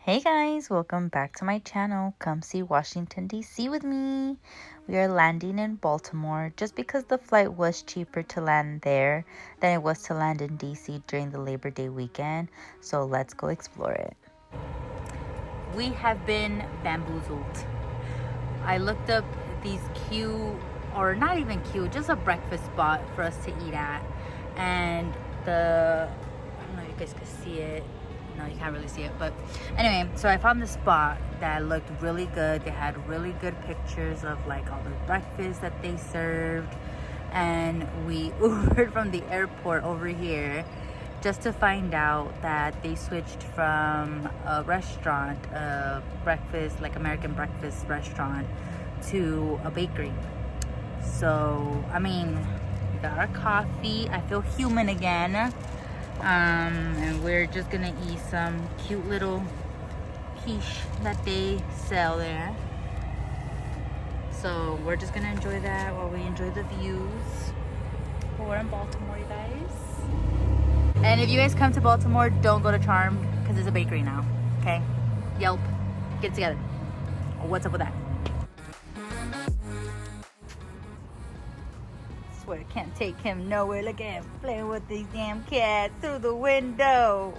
Hey guys, welcome back to my channel. Come see Washington, D.C. with me. We are landing in Baltimore just because the flight was cheaper to land there than it was to land in D.C. during the Labor Day weekend. So let's go explore it. We have been bamboozled. I looked up these cute, or not even cute, just a breakfast spot for us to eat at. And I don't know if you guys can see it. No, you can't really see it, but anyway, so I found this spot that looked really good. They had really good pictures of like all the breakfast that they served, and we Ubered from the airport over here just to find out that they switched from a restaurant, a breakfast, like American breakfast restaurant, to a bakery. So I mean, we got our coffee. I feel human again. And we're just gonna eat some cute little quiche that they sell there. So we're just gonna enjoy that while we enjoy the views. But we're in Baltimore, you guys. And if you guys come to Baltimore, don't go to Charm because it's a bakery now. Okay? Yelp, get it together. What's up with that? Swear can't take him nowhere. Look at him playing with these damn cats through the window.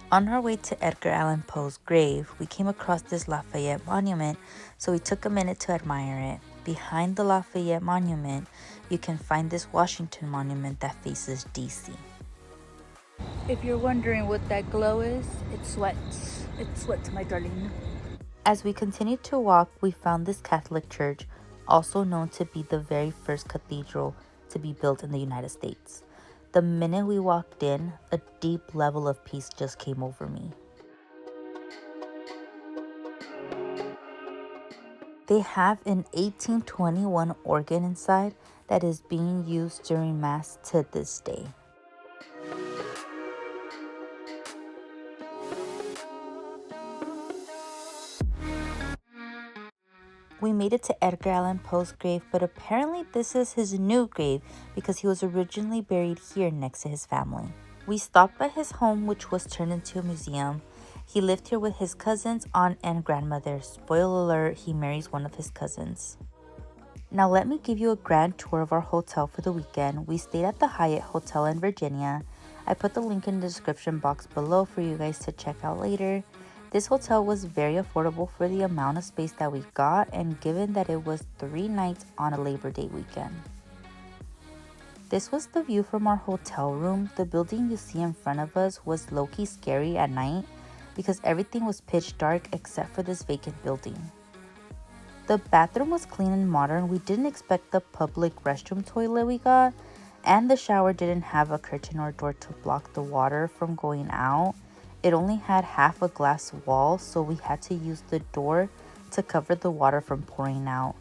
On our way to Edgar Allan Poe's grave, we came across this Lafayette monument, so we took a minute to admire it. Behind the Lafayette monument, you can find this Washington monument that faces DC. If you're wondering what that glow is, it's sweat. It's sweat, my darling. As we continued to walk, we found this Catholic church, also known to be the very first cathedral to be built in the United States. The minute we walked in, a deep level of peace just came over me. They have an 1821 organ inside that is being used during Mass to this day. We made it to Edgar Allan Poe's grave, but apparently this is his new grave because he was originally buried here next to his family. We stopped by his home, which was turned into a museum. He lived here with his cousins, aunt, and grandmother. Spoiler alert, he marries one of his cousins. Now let me give you a grand tour of our hotel for the weekend. We stayed at the Hyatt Hotel in Virginia. I put the link in the description box below for you guys to check out later. This hotel was very affordable for the amount of space that we got, and given that it was 3 nights on a Labor Day weekend. This was the view from our hotel room. The building you see in front of us was low-key scary at night because everything was pitch dark except for this vacant building. The bathroom was clean and modern. We didn't expect the public restroom toilet we got, and the shower didn't have a curtain or door to block the water from going out. It only had half a glass wall, so we had to use the door to cover the water from pouring out.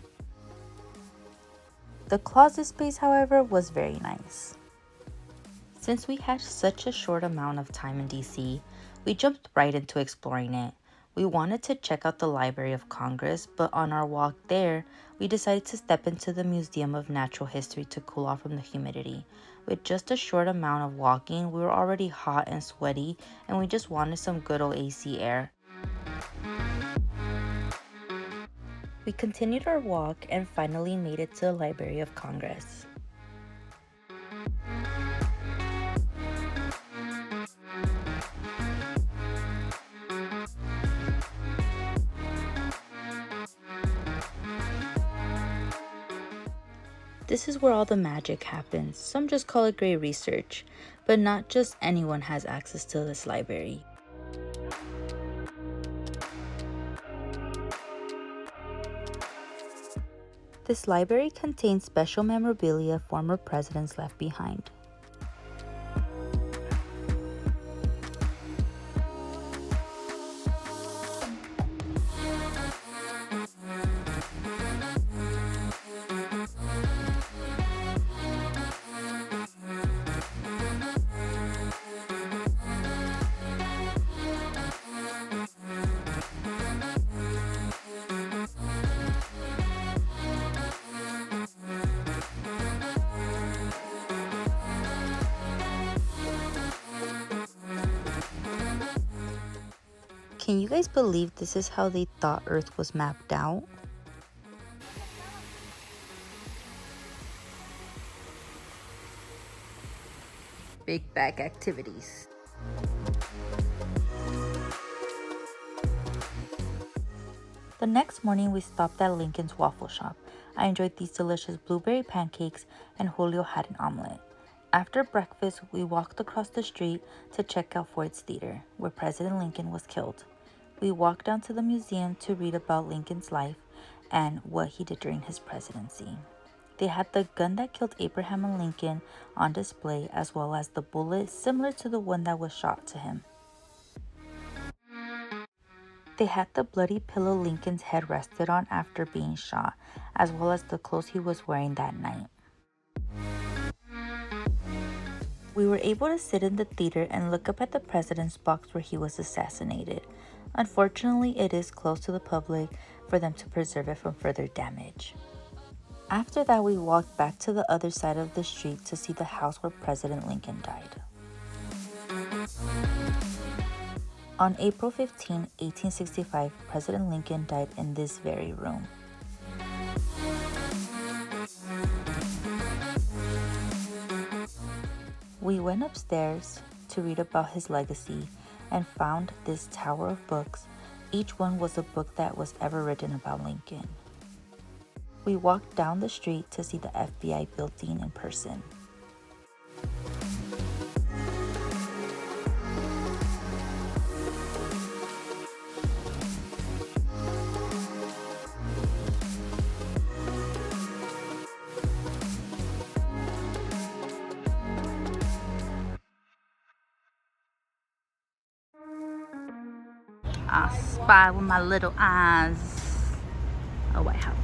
The closet space, however, was very nice. Since we had such a short amount of time in DC, we jumped right into exploring it. We wanted to check out the Library of Congress, but on our walk there, we decided to step into the Museum of Natural History to cool off from the humidity. With just a short amount of walking, we were already hot and sweaty, and we just wanted some good old AC air. We continued our walk and finally made it to the Library of Congress. This is where all the magic happens. Some just call it great research, but not just anyone has access to this library. This library contains special memorabilia former presidents left behind. Can you guys believe this is how they thought Earth was mapped out? Big bag activities. The next morning, we stopped at Lincoln's Waffle Shop. I enjoyed these delicious blueberry pancakes, and Julio had an omelet. After breakfast, we walked across the street to check out Ford's Theater, where President Lincoln was killed. We walked down to the museum to read about Lincoln's life and what he did during his presidency. They had the gun that killed Abraham Lincoln on display, as well as the bullet similar to the one that was shot to him. They had the bloody pillow Lincoln's head rested on after being shot, as well as the clothes he was wearing that night. We were able to sit in the theater and look up at the president's box where he was assassinated. Unfortunately, it is closed to the public for them to preserve it from further damage. After that, we walked back to the other side of the street to see the house where President Lincoln died. On April 15, 1865, President Lincoln died in this very room. We went upstairs to read about his legacy and found this tower of books. Each one was a book that was ever written about Lincoln. We walked down the street to see the FBI building in person. I spy with my little eyes a White House.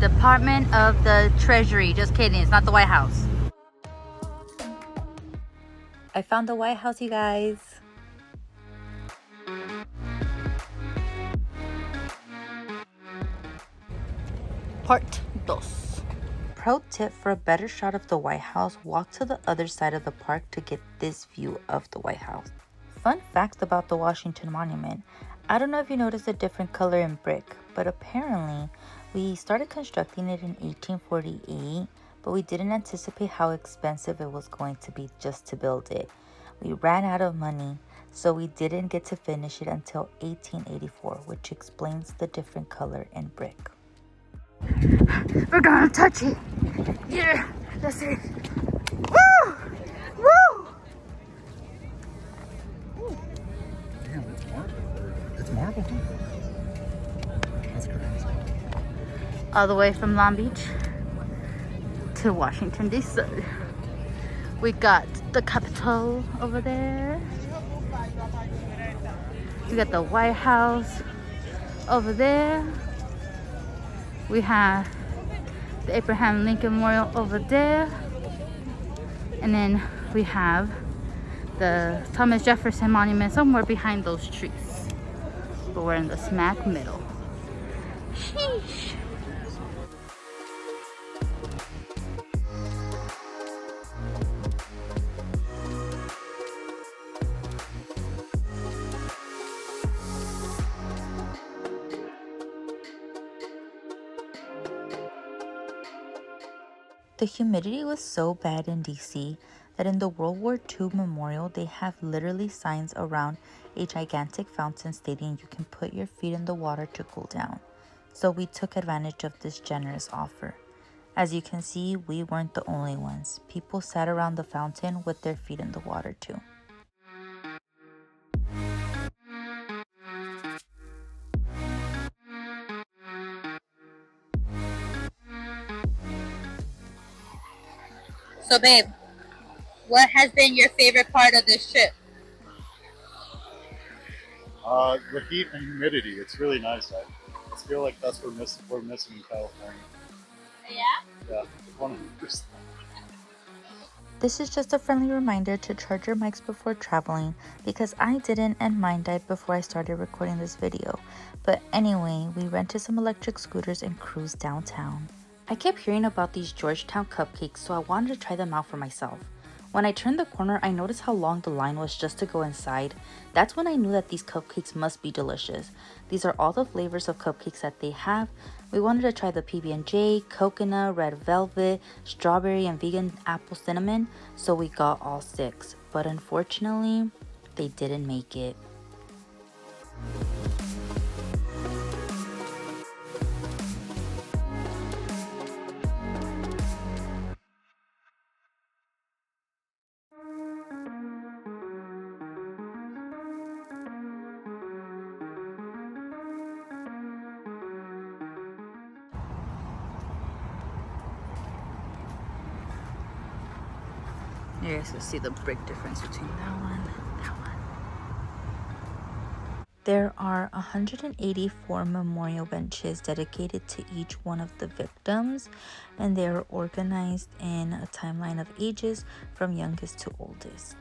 Department of the Treasury. Just kidding, it's not the White House. I found the White House, you guys. Part 2. Pro tip: for a better shot of the White House, walk to the other side of the park to get this view of the White House. Fun facts about the Washington Monument. I don't know if you noticed a different color in brick, but apparently we started constructing it in 1848, but we didn't anticipate how expensive it was going to be just to build it. We ran out of money, so we didn't get to finish it until 1884, which explains the different color in brick. We're gonna touch it! Yeah, that's it! Woo! Woo! Damn, it's marble. It's marble, huh? That's crazy. All the way from Long Beach to Washington, D.C. We got the Capitol over there. We got the White House over there. We have the Abraham Lincoln Memorial over there. And then we have the Thomas Jefferson Monument somewhere behind those trees. But we're in the smack middle. Sheesh. The humidity was so bad in DC that in the World War II memorial, they have literally signs around a gigantic fountain stating you can put your feet in the water to cool down. So we took advantage of this generous offer. As you can see, we weren't the only ones. People sat around the fountain with their feet in the water too. So babe, what has been your favorite part of this trip? The heat and humidity. It's really nice. I feel like that's what we're missing in California. Yeah? Yeah, 100%. This is just a friendly reminder to charge your mics before traveling because I didn't and mine died before I started recording this video. But anyway, we rented some electric scooters and cruised downtown. I kept hearing about these Georgetown cupcakes, so I wanted to try them out for myself. When I turned the corner, I noticed how long the line was just to go inside. That's when I knew that these cupcakes must be delicious. These are all the flavors of cupcakes that they have. We wanted to try the PB&J, coconut, red velvet, strawberry, and vegan apple cinnamon, so we got all 6. But unfortunately, they didn't make it. You guys can see the big difference between that one and that one. There are 184 memorial benches dedicated to each one of the victims, and they are organized in a timeline of ages from youngest to oldest.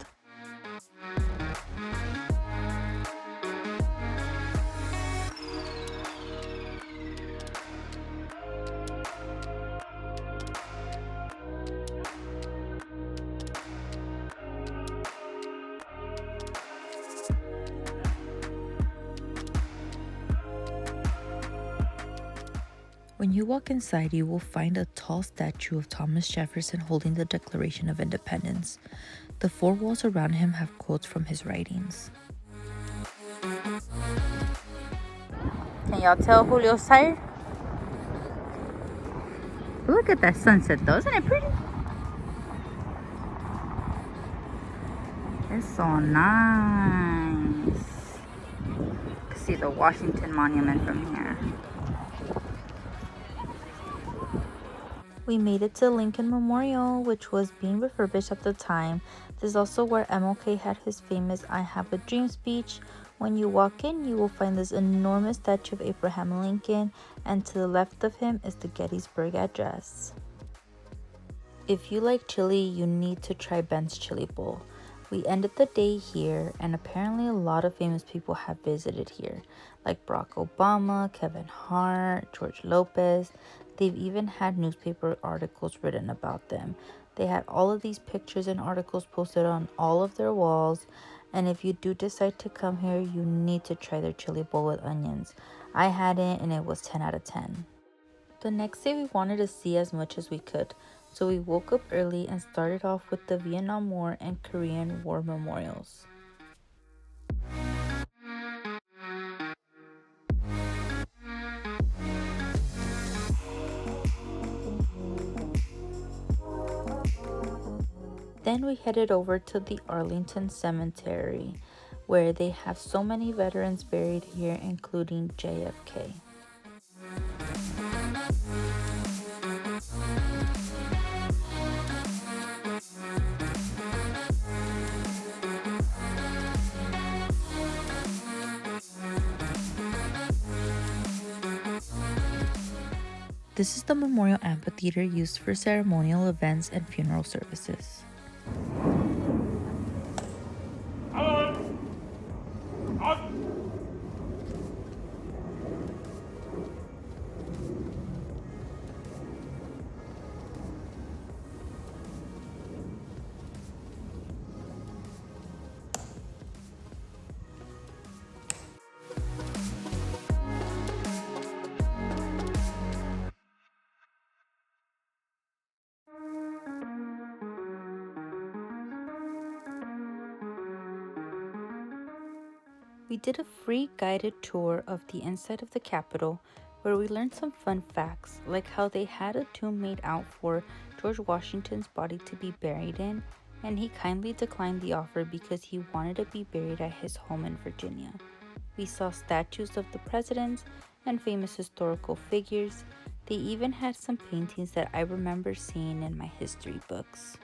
When you walk inside, you will find a tall statue of Thomas Jefferson holding the Declaration of Independence. The 4 walls around him have quotes from his writings. Can y'all tell Julio's tired? Look at that sunset though, isn't it pretty? It's so nice. You can see the Washington Monument from here. We made it to Lincoln Memorial, which was being refurbished at the time. This is also where MLK had his famous "I Have a Dream" speech. When you walk in, you will find this enormous statue of Abraham Lincoln, and to the left of him is the Gettysburg Address. If you like chili, you need to try Ben's Chili Bowl. We ended the day here, and apparently a lot of famous people have visited here, like Barack Obama, Kevin Hart, George Lopez. They've even had newspaper articles written about them. They had all of these pictures and articles posted on all of their walls, and if you do decide to come here, you need to try their chili bowl with onions. I had it, and it was 10 out of 10. The next day, we wanted to see as much as we could, so we woke up early and started off with the Vietnam War and Korean War memorials. Then we headed over to the Arlington Cemetery, where they have so many veterans buried here, including JFK. This is the memorial amphitheater used for ceremonial events and funeral services. We did a free guided tour of the inside of the Capitol, where we learned some fun facts, like how they had a tomb made out for George Washington's body to be buried in, and he kindly declined the offer because he wanted to be buried at his home in Virginia. We saw statues of the presidents and famous historical figures. They even had some paintings that I remember seeing in my history books.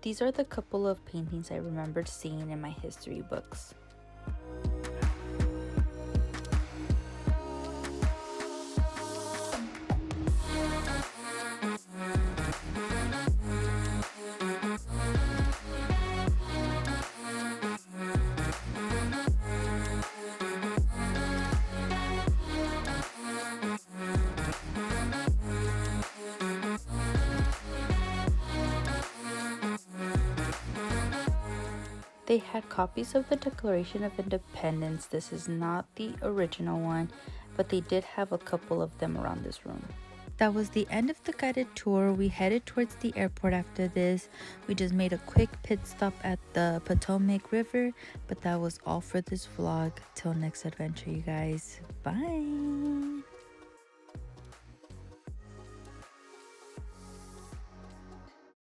These are the couple of paintings I remembered seeing in my history books. They had copies of the Declaration of Independence. This is not the original one, but they did have a couple of them around this room. That was the end of the guided tour. We headed towards the airport after this. We just made a quick pit stop at the Potomac River, but that was all for this vlog. Till next adventure, you guys. Bye.